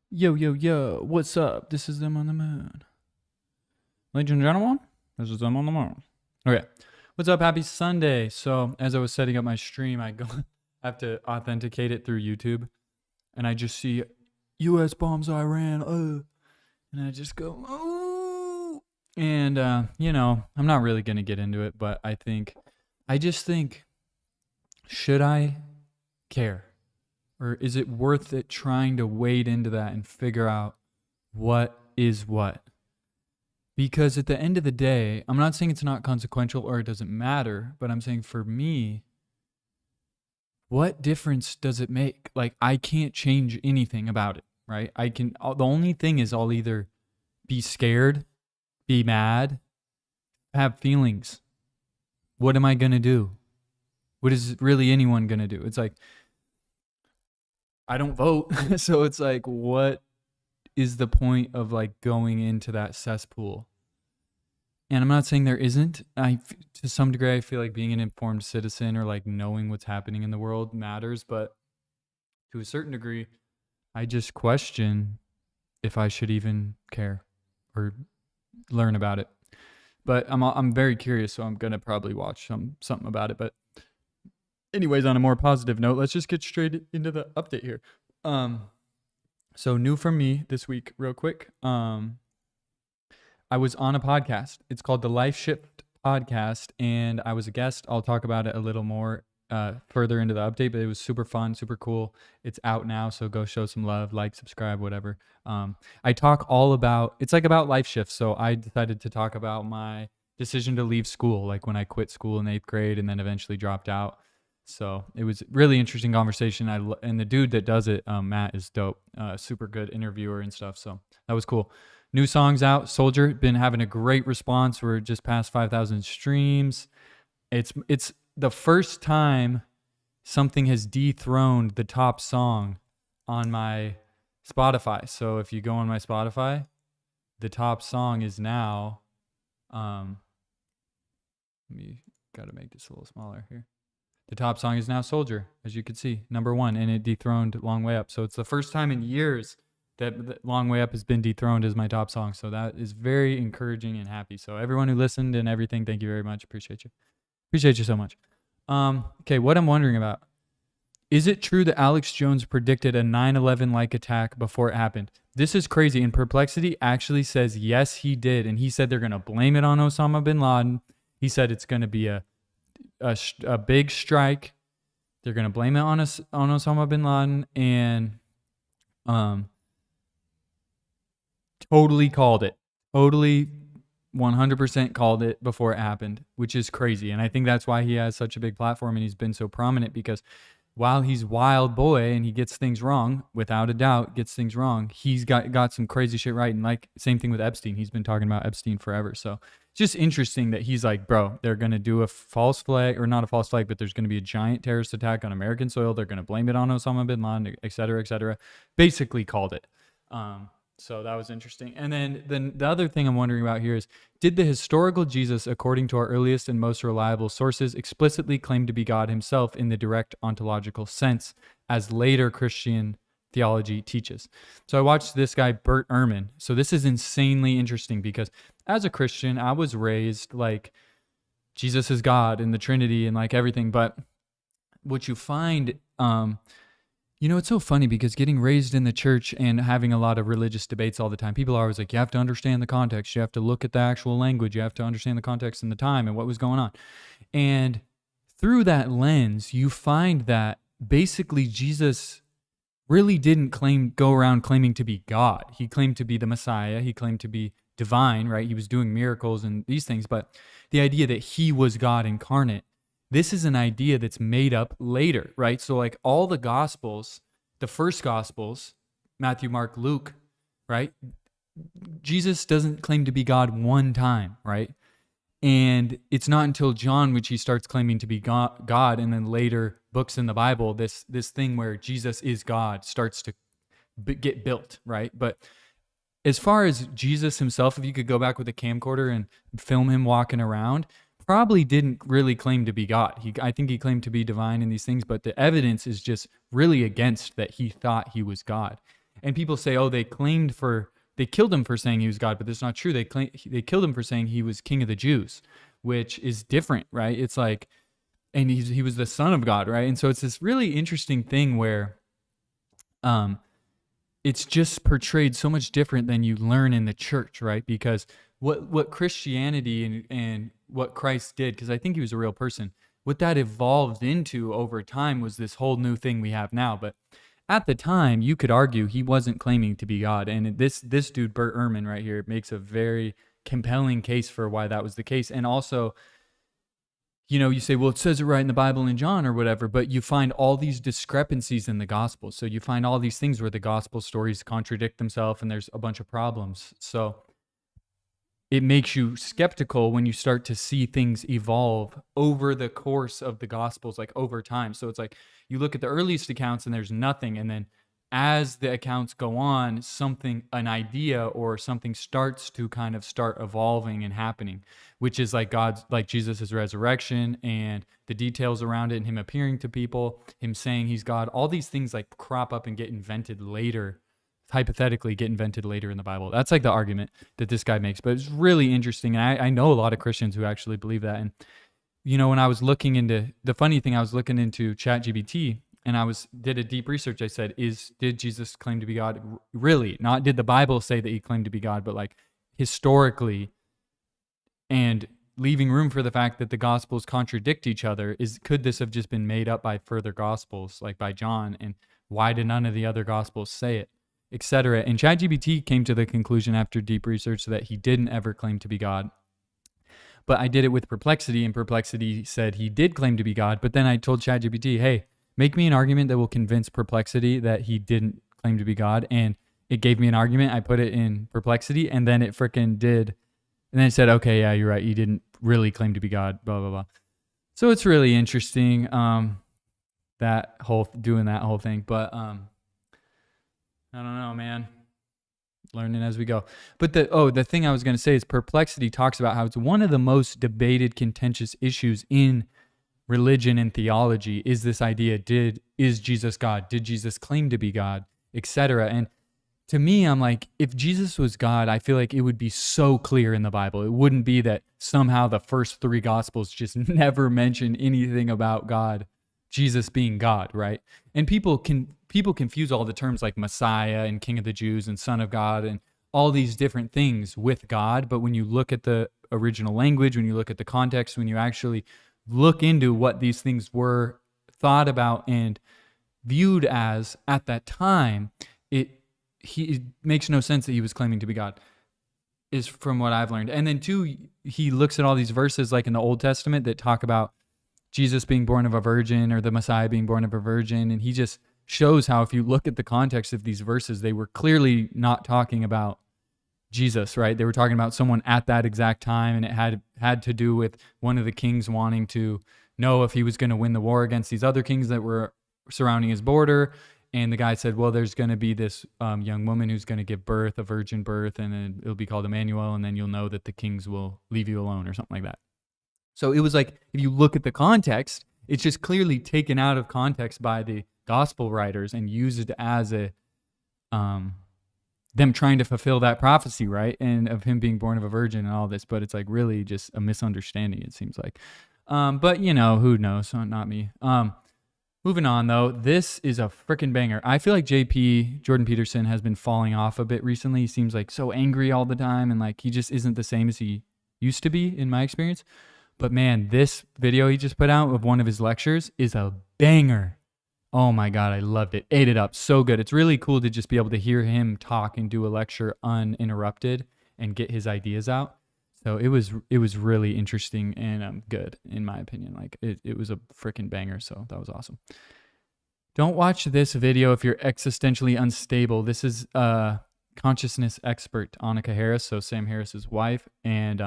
Yo, yo, yo, what's up? This is Them on the Moon. Ladies and gentlemen, this is Them on the Moon. Okay, what's up? Happy Sunday. So, as I was setting up my stream, I have to authenticate it through YouTube, and I just see U.S. bombs Iran, and I just go, oh. And, I'm not really going to get into it, but I just think, should I care? Or is it worth it trying to wade into that and figure out what is what? Because at the end of the day, I'm not saying it's not consequential or it doesn't matter, but I'm saying for me, what difference does it make? Like, I can't change anything about it, right? The only thing is I'll either be scared, be mad, have feelings. What am I going to do? What is really anyone going to do? It's like, I don't vote. So it's like, what is the point of like going into that cesspool? And I'm not saying there isn't. To some degree, I feel like being an informed citizen or like knowing what's happening in the world matters. But to a certain degree, I just question if I should even care or learn about it. But I'm very curious, so I'm gonna probably watch something about it. But anyways, on a more positive note, let's just get straight into the update here. So new from me this week, real quick. I was on a podcast. It's called the Life Shift Podcast, and I was a guest. I'll talk about it a little more further into the update, but it was super fun, super cool. It's out now, so go show some love, like, subscribe, whatever. I talk all about, it's like about life shifts. So I decided to talk about my decision to leave school, like when I quit school in 8th grade and then eventually dropped out. So it was really interesting conversation. And the dude that does it, Matt, is dope. Super good interviewer and stuff. So that was cool. New songs out. Soldier, been having a great response. We're just past 5,000 streams. It's the first time something has dethroned the top song on my Spotify. So if you go on my Spotify, the top song is now, let me gotta make this a little smaller here. The top song is now Soldier, as you can see, number 1, and it dethroned Long Way Up. So it's the first time in years that Long Way Up has been dethroned as my top song. So that is very encouraging and happy. So everyone who listened and everything, thank you very much. Appreciate you. Appreciate you so much. Okay, what I'm wondering about. Is it true that Alex Jones predicted a 9/11-like attack before it happened? This is crazy. And Perplexity actually says, yes, he did. And he said they're going to blame it on Osama bin Laden. He said it's going to be a big strike. They're going to blame it on Osama bin Laden, and totally called it. Totally 100% called it before it happened, which is crazy. And I think that's why he has such a big platform and he's been so prominent, because while he's wild boy and he gets things wrong, without a doubt gets things wrong, he's got some crazy shit right. And like, same thing with Epstein. He's been talking about Epstein forever. So it's just interesting that he's like, bro, they're going to do a false flag, or not a false flag, but there's going to be a giant terrorist attack on American soil. They're going to blame it on Osama bin Laden, et cetera, et cetera. Basically called it. So that was interesting. And then the other thing I'm wondering about here is, did the historical Jesus, according to our earliest and most reliable sources, explicitly claim to be God himself in the direct ontological sense, as later Christian theology teaches? So I watched this guy, Bert Ehrman. So this is insanely interesting, because as a Christian, I was raised like Jesus is God and the Trinity and like everything. But what you find, it's so funny, because getting raised in the church and having a lot of religious debates all the time, people are always like, you have to understand the context. You have to look at the actual language. You have to understand the context and the time and what was going on. And through that lens, you find that basically Jesus really didn't go around claiming to be God. He claimed to be the Messiah. He claimed to be divine, right? He was doing miracles and these things. But the idea that he was God incarnate, this is an idea that's made up later, right? So like all the Gospels, the first Gospels, Matthew, Mark, Luke, right? Jesus doesn't claim to be God one time, right? And it's not until John, which he starts claiming to be God, and then later books in the Bible, this thing where Jesus is God starts to get built, right? But as far as Jesus himself, if you could go back with a camcorder and film him walking around, probably didn't really claim to be God. I think he claimed to be divine in these things, but the evidence is just really against that he thought he was God. And people say, oh, they killed him for saying he was God, but that's not true. They killed him for saying he was king of the Jews, which is different, right? It's like, and he was the son of God, right? And so it's this really interesting thing where it's just portrayed so much different than you learn in the church, right? Because what Christianity and what Christ did, because I think he was a real person, what that evolved into over time was this whole new thing we have now. But at the time, you could argue he wasn't claiming to be God. And this dude, Bert Ehrman right here, makes a very compelling case for why that was the case. And also, you say, well, it says it right in the Bible in John or whatever, but you find all these discrepancies in the Gospels. So you find all these things where the Gospel stories contradict themselves and there's a bunch of problems. So it makes you skeptical when you start to see things evolve over the course of the Gospels, like over time. So it's like you look at the earliest accounts and there's nothing. And then as the accounts go on, an idea or something starts to kind of start evolving and happening, which is like Jesus' resurrection and the details around it and him appearing to people, him saying he's God. All these things like crop up and get invented later, hypothetically get invented later in the Bible. That's like the argument that this guy makes, but it's really interesting. And I know a lot of Christians who actually believe that. And, when I was looking into, the funny thing, I was looking into ChatGPT and did a deep research. I said, did Jesus claim to be God? Really? Not did the Bible say that he claimed to be God, but like historically, and leaving room for the fact that the Gospels contradict each other, could this have just been made up by further Gospels, like by John? And why did none of the other Gospels say it, etc.? And ChatGPT came to the conclusion after deep research that he didn't ever claim to be God. But I did it with Perplexity, and Perplexity said he did claim to be God. But then I told ChatGPT, hey, make me an argument that will convince Perplexity that he didn't claim to be God. And it gave me an argument. I put it in Perplexity, and then it freaking did. And then it said, okay, yeah, you're right. You didn't really claim to be God, blah, blah, blah. So it's really interesting, doing that whole thing. But I don't know, man. Learning as we go. But the thing I was going to say is Perplexity talks about how it's one of the most debated, contentious issues in religion and theology is this idea, is Jesus God? Did Jesus claim to be God? Etc. And to me, I'm like, if Jesus was God, I feel like it would be so clear in the Bible. It wouldn't be that somehow the first three Gospels just never mention anything about God, Jesus being God, right? And people confuse all the terms like Messiah and King of the Jews and Son of God and all these different things with God. But when you look at the original language, when you look at the context, when you actually look into what these things were thought about and viewed as at that time, it makes no sense that he was claiming to be God, is from what I've learned. And then two, he looks at all these verses like in the Old Testament that talk about Jesus being born of a virgin or the Messiah being born of a virgin. And he just shows how if you look at the context of these verses, they were clearly not talking about Jesus, right? They were talking about someone at that exact time, and it had to do with one of the kings wanting to know if he was going to win the war against these other kings that were surrounding his border. And the guy said, well, there's going to be this young woman who's going to give birth, a virgin birth, and then it'll be called Emmanuel, and then you'll know that the kings will leave you alone or something like that. So it was like, if you look at the context, it's just clearly taken out of context by the gospel writers and used as them trying to fulfill that prophecy, right? And of him being born of a virgin and all this, but it's like really just a misunderstanding, it seems like. But who knows? So not me. Moving on though, this is a freaking banger. I feel like Jordan Peterson has been falling off a bit recently. He seems like so angry all the time, and like he just isn't the same as he used to be in my experience. But man, this video he just put out of one of his lectures is a banger. Oh my God, I loved it. Ate it up. So good. It's really cool to just be able to hear him talk and do a lecture uninterrupted and get his ideas out. So it was really interesting and good in my opinion. Like it was a freaking banger. So that was awesome. Don't watch this video if you're existentially unstable. This is consciousness expert Annika Harris, so Sam Harris's wife, and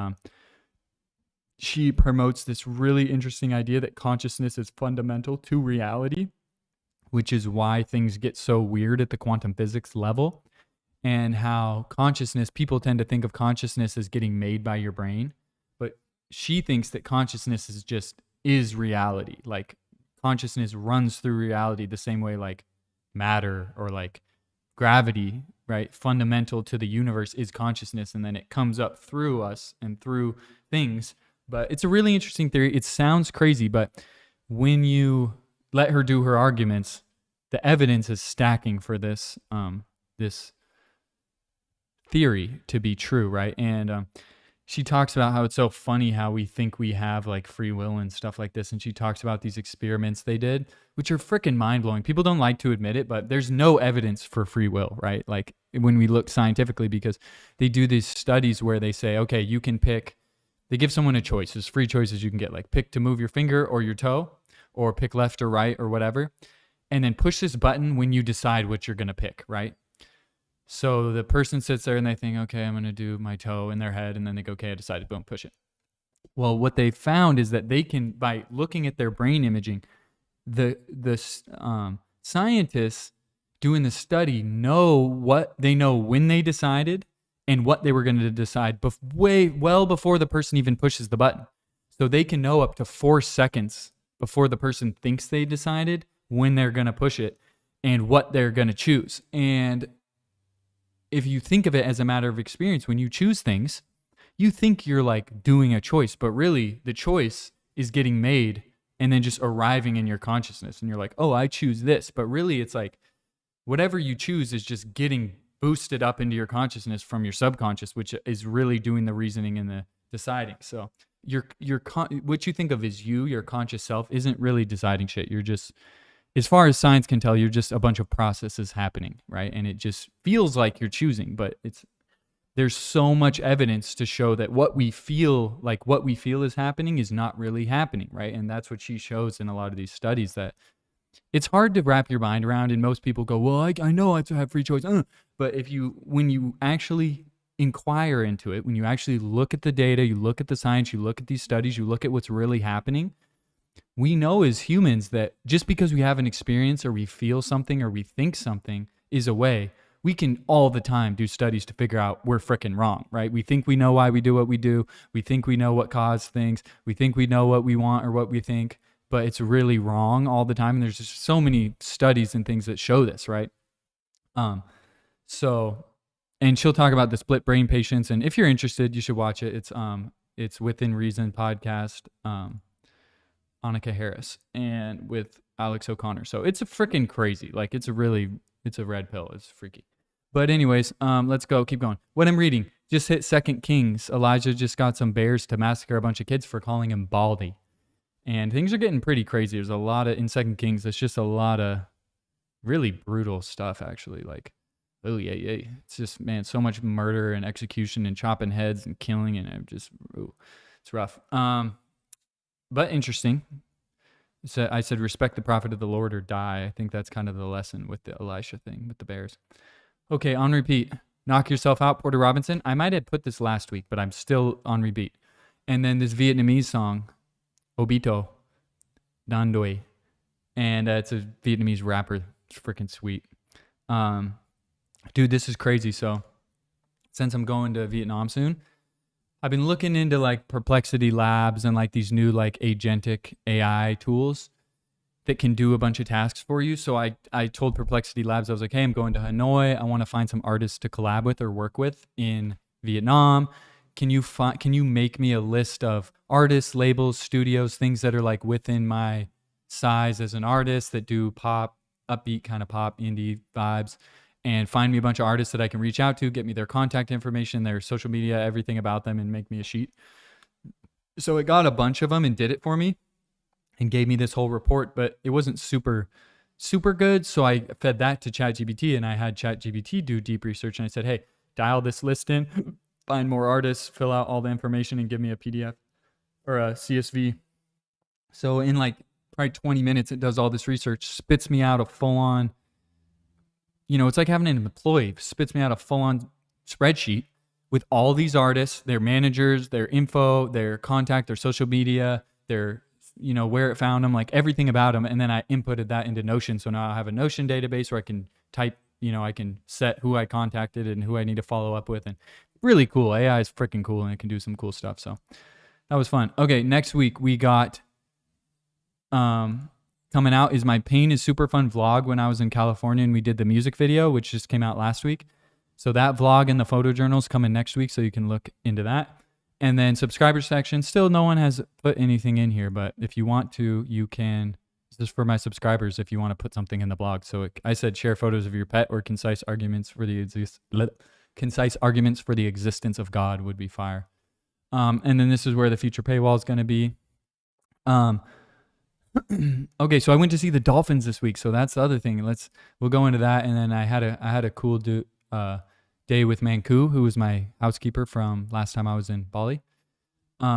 she promotes this really interesting idea that consciousness is fundamental to reality, which is why things get so weird at the quantum physics level, and how people tend to think of consciousness as getting made by your brain, but she thinks that consciousness is reality. Like consciousness runs through reality the same way like matter or like gravity, right, fundamental to the universe is consciousness, and then it comes up through us and through things. But it's a really interesting theory. It sounds crazy, but when you let her do her arguments, the evidence is stacking for this this theory to be true, right? And she talks about how it's so funny how we think we have like free will and stuff like this. And she talks about these experiments they did, which are freaking mind blowing. People don't like to admit it, but there's no evidence for free will, right? Like when we look scientifically, because they do these studies where they say, okay, you can pick, they give someone a choice. There's free choices you can get, like pick to move your finger or your toe, or pick left or right or whatever. And then push this button when you decide what you're going to pick, right? So the person sits there and they think, okay, I'm going to do my toe in their head. And then they go, okay, I decided, boom, push it. Well, what they found is that they can, by looking at their brain imaging, the scientists doing the study know what they know when they decided and what they were going to decide well before the person even pushes the button. So they can know up to 4 seconds before the person thinks they decided when they're going to push it and what they're going to choose. And if you think of it as a matter of experience, when you choose things, you think you're like doing a choice, but really the choice is getting made and then just arriving in your consciousness. And you're like, oh, I choose this. But really it's like whatever you choose is just getting boosted up into your consciousness from your subconscious, which is really doing the reasoning and the deciding. So what you think of as your conscious self isn't really deciding shit. You're just, as far as science can tell, you're just a bunch of processes happening, right? And it just feels like you're choosing, but there's so much evidence to show that what we feel is happening is not really happening, right? And that's what she shows in a lot of these studies, that it's hard to wrap your mind around. And most people go, well, I know I have to have free choice. But when you actually inquire into it, when you actually look at the data, you look at the science, you look at these studies, you look at what's really happening, we know as humans that just because we have an experience or we feel something or we think something is a way, we can all the time do studies to figure out we're freaking wrong, right? We think we know why we do what we do. We think we know what caused things. We think we know what we want or what we think, but it's really wrong all the time. And there's just so many studies and things that show this, right? And she'll talk about the split brain patients. And if you're interested, you should watch it. It's Within Reason podcast. Annika Harris and with Alex O'Connor. So it's a freaking crazy. Like it's a red pill. It's freaky. But anyways, let's go. Keep going. What I'm reading, just hit 2 Kings. Elijah just got some bears to massacre a bunch of kids for calling him Baldy. And things are getting pretty crazy. There's a lot of, in 2 Kings, there's just a lot of really brutal stuff actually. Like, oh yeah. It's just, man, so much murder and execution and chopping heads and killing, and it's rough. But interesting. So I said, respect the prophet of the Lord or die. I think that's kind of the lesson with the Elisha thing with the bears. Okay, on repeat. Knock Yourself Out, Porter Robinson. I might have put this last week, but I'm still on repeat. And then this Vietnamese song, Obito, Dandoi. And it's a Vietnamese rapper. It's freaking sweet. Dude, this is crazy. So since I'm going to Vietnam soon, I've been looking into like Perplexity Labs and like these new like agentic AI tools that can do a bunch of tasks for you. So I told Perplexity Labs, I was like, hey, I'm going to Hanoi. I want to find some artists to collab with or work with in Vietnam. Can you make me a list of artists, labels, studios, things that are like within my size as an artist that do pop, upbeat kind of pop, indie vibes, and find me a bunch of artists that I can reach out to, get me their contact information, their social media, everything about them, and make me a sheet. So it got a bunch of them and did it for me and gave me this whole report, but it wasn't super good. So I fed that to ChatGPT, and I had ChatGPT do deep research, and I said, hey, dial this list in, find more artists, fill out all the information, and give me a PDF or a CSV. So in like probably 20 minutes, it does all this research, spits me out a full-on, it's like having an employee, spits me out a full-on spreadsheet with all these artists, their managers, their info, their contact, their social media, their, where it found them, like everything about them. And then I inputted that into Notion. So now I have a Notion database where I can type, I can set who I contacted and who I need to follow up with. And really cool. AI is freaking cool, and it can do some cool stuff. So that was fun. Okay, next week we got coming out is my Pain is Super Fun vlog when I was in California and we did the music video, which just came out last week. So that vlog and the photojournals coming next week, so you can look into that. And then subscriber section, still no one has put anything in here, but if you want to, you can. This is for my subscribers if you want to put something in the blog. So I said share photos of your pet or concise arguments for the existence of God would be fire. And then this is where the future paywall is going to be. Okay, so I went to see the Dolphins this week, so that's the other thing. We'll go into that. And then I had a cool day with Manku, who was my housekeeper from last time I was in Bali.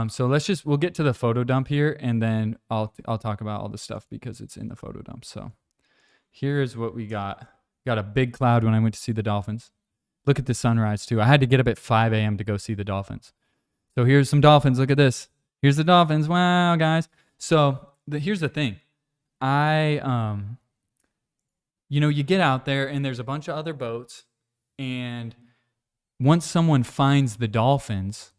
So we'll get to the photo dump here, and then I'll talk about all the stuff because it's in the photo dump. So here is what we got. Got a big cloud when I went to see the Dolphins. Look at the sunrise too. I had to get up at 5 a.m. to go see the Dolphins. So here's some dolphins. Look at this. Here's the Dolphins. Wow, guys. So here's the thing. You get out there and there's a bunch of other boats, and once someone finds the dolphins,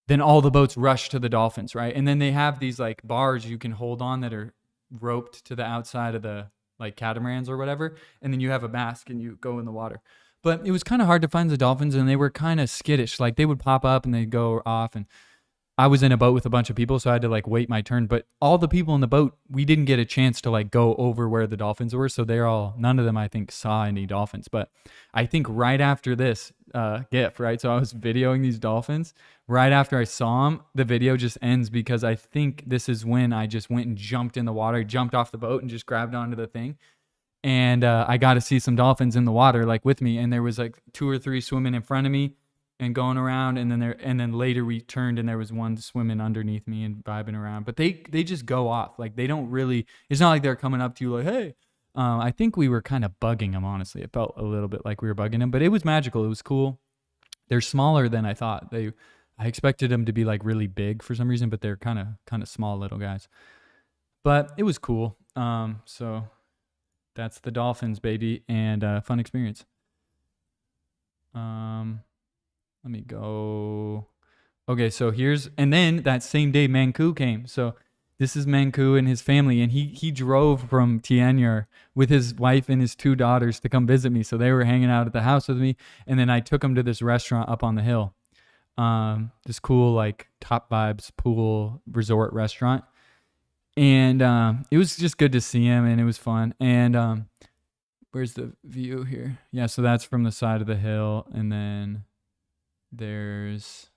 then all the boats rush to the dolphins, right? And then they have these like bars you can hold on that are roped to the outside of the like catamarans or whatever, and then you have a mask and you go in the water. But it was kind of hard to find the dolphins, and they were kind of skittish. Like they would pop up and they'd go off, and I was in a boat with a bunch of people, so I had to like wait my turn. But all the people in the boat, we didn't get a chance to like go over where the dolphins were. So none of them, I think, saw any dolphins. But I think right after this GIF, right? So I was videoing these dolphins. Right after I saw them, the video just ends because I think this is when I just went and jumped in the water, jumped off the boat and just grabbed onto the thing. And I got to see some dolphins in the water like with me. And there was like 2 or 3 swimming in front of me and going around, and then later we turned and there was one swimming underneath me and vibing around. But they just go off. Like they don't really, it's not like they're coming up to you like, hey. I think we were kind of bugging them, honestly. It felt a little bit like we were bugging them, but it was magical. It was cool. They're smaller than I thought. I expected them to be like really big for some reason, but they're kind of small little guys. But it was cool. So that's the Dolphins, baby, and fun experience. Let me go. Okay, so and then that same day, Manku came. So this is Manku and his family, and he drove from Tianjin with his wife and his 2 daughters to come visit me. So they were hanging out at the house with me, and then I took them to this restaurant up on the hill. This cool like top vibes pool resort restaurant. And it was just good to see him, and it was fun. And where's the view here? Yeah, so that's from the side of the hill, and then this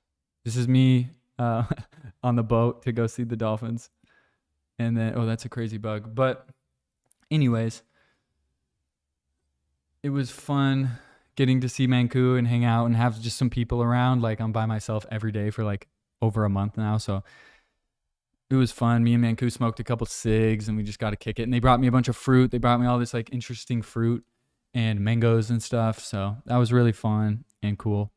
is me on the boat to go see the dolphins. And then, oh, that's a crazy bug. But anyways, it was fun getting to see Manku and hang out and have just some people around. Like I'm by myself every day for like over a month now. So it was fun. Me and Manku smoked a couple cigs and we just got to kick it. And they brought me a bunch of fruit. They brought me all this like interesting fruit and mangoes and stuff. So that was really fun and cool.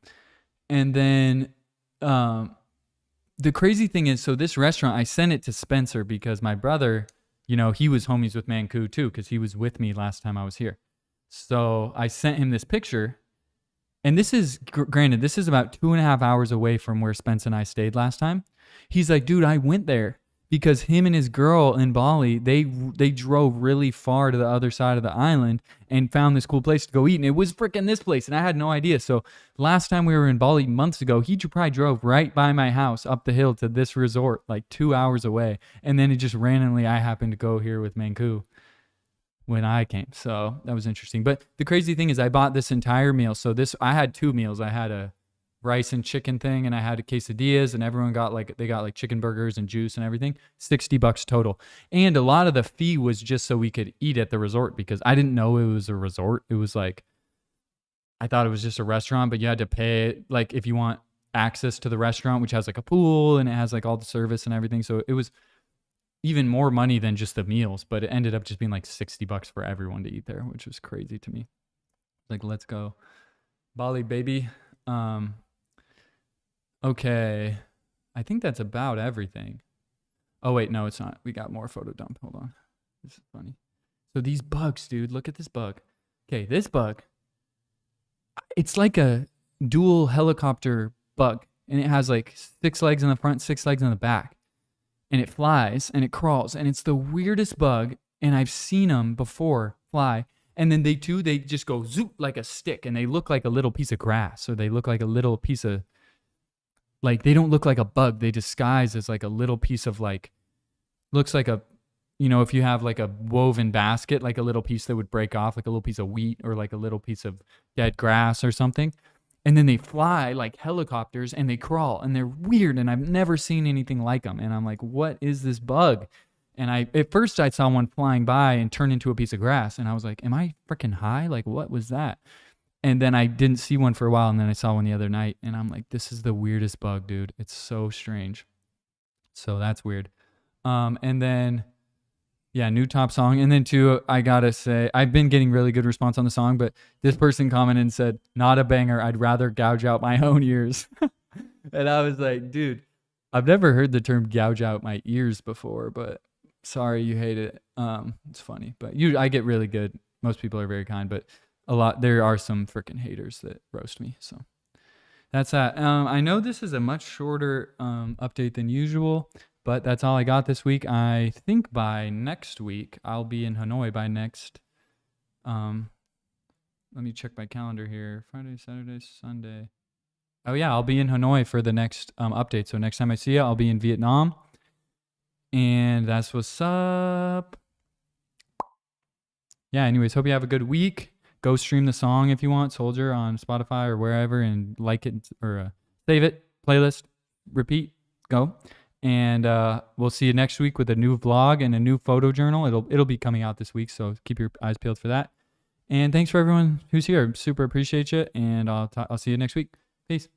And then the crazy thing is, so this restaurant, I sent it to Spencer because my brother, he was homies with Manku too, because he was with me last time I was here. So I sent him this picture, and this is, granted, this is about 2.5 hours away from where Spence and I stayed last time. He's like, dude, I went there because him and his girl in Bali, they drove really far to the other side of the island and found this cool place to go eat. And it was freaking this place. And I had no idea. So last time we were in Bali months ago, he probably drove right by my house up the hill to this resort, like 2 hours away. And then it just randomly, I happened to go here with Manku when I came. So that was interesting. But the crazy thing is I bought this entire meal. So I had 2 meals. I had a rice and chicken thing, and I had a quesadillas, and everyone got like chicken burgers and juice and everything. $60 total. And a lot of the fee was just so we could eat at the resort, because I didn't know it was a resort. It was like, I thought it was just a restaurant, but you had to pay like if you want access to the restaurant, which has like a pool and it has like all the service and everything. So it was even more money than just the meals, but it ended up just being like $60 for everyone to eat there, which was crazy to me. Like, let's go Bali, baby. Okay, I think that's about everything. Oh, wait, no, it's not. We got more photo dump. Hold on. This is funny. So these bugs, dude, look at this bug. Okay, this bug, it's like a dual helicopter bug, and it has like 6 legs in the front, 6 legs in the back, and it flies and it crawls, and it's the weirdest bug. and I've seen them before fly. And then they just go zoop like a stick, and they look like a little piece of grass, or they look like a little piece of, like, they don't look like a bug. They disguise as like a little piece of, like, looks like a, if you have like a woven basket, like a little piece that would break off, like a little piece of wheat or like a little piece of dead grass or something. And then they fly like helicopters and they crawl and they're weird. And I've never seen anything like them. And I'm like, what is this bug? And at first I saw one flying by and turn into a piece of grass. And I was like, am I freaking high? Like, what was that? And then I didn't see one for a while. And then I saw one the other night and I'm like, this is the weirdest bug, dude. It's so strange. So that's weird. And then, yeah, new top song. And then too, I gotta say, I've been getting really good response on the song, but this person commented and said, not a banger. I'd rather gouge out my own ears. And I was like, dude, I've never heard the term gouge out my ears before, but sorry you hate it. It's funny, but I get really good. Most people are very kind, but there are some freaking haters that roast me. So that's that. I know this is a much shorter update than usual, but that's all I got this week. I think by next week, I'll be in Hanoi by next. Let me check my calendar here. Friday, Saturday, Sunday. Oh, yeah, I'll be in Hanoi for the next update. So next time I see you, I'll be in Vietnam. And that's what's up. Yeah, anyways, hope you have a good week. Go stream the song if you want, Soldier, on Spotify or wherever, and like it or save it, playlist, repeat, go. And we'll see you next week with a new vlog and a new photo journal. It'll be coming out this week, so keep your eyes peeled for that. And thanks for everyone who's here. Super appreciate you, and I'll see you next week. Peace.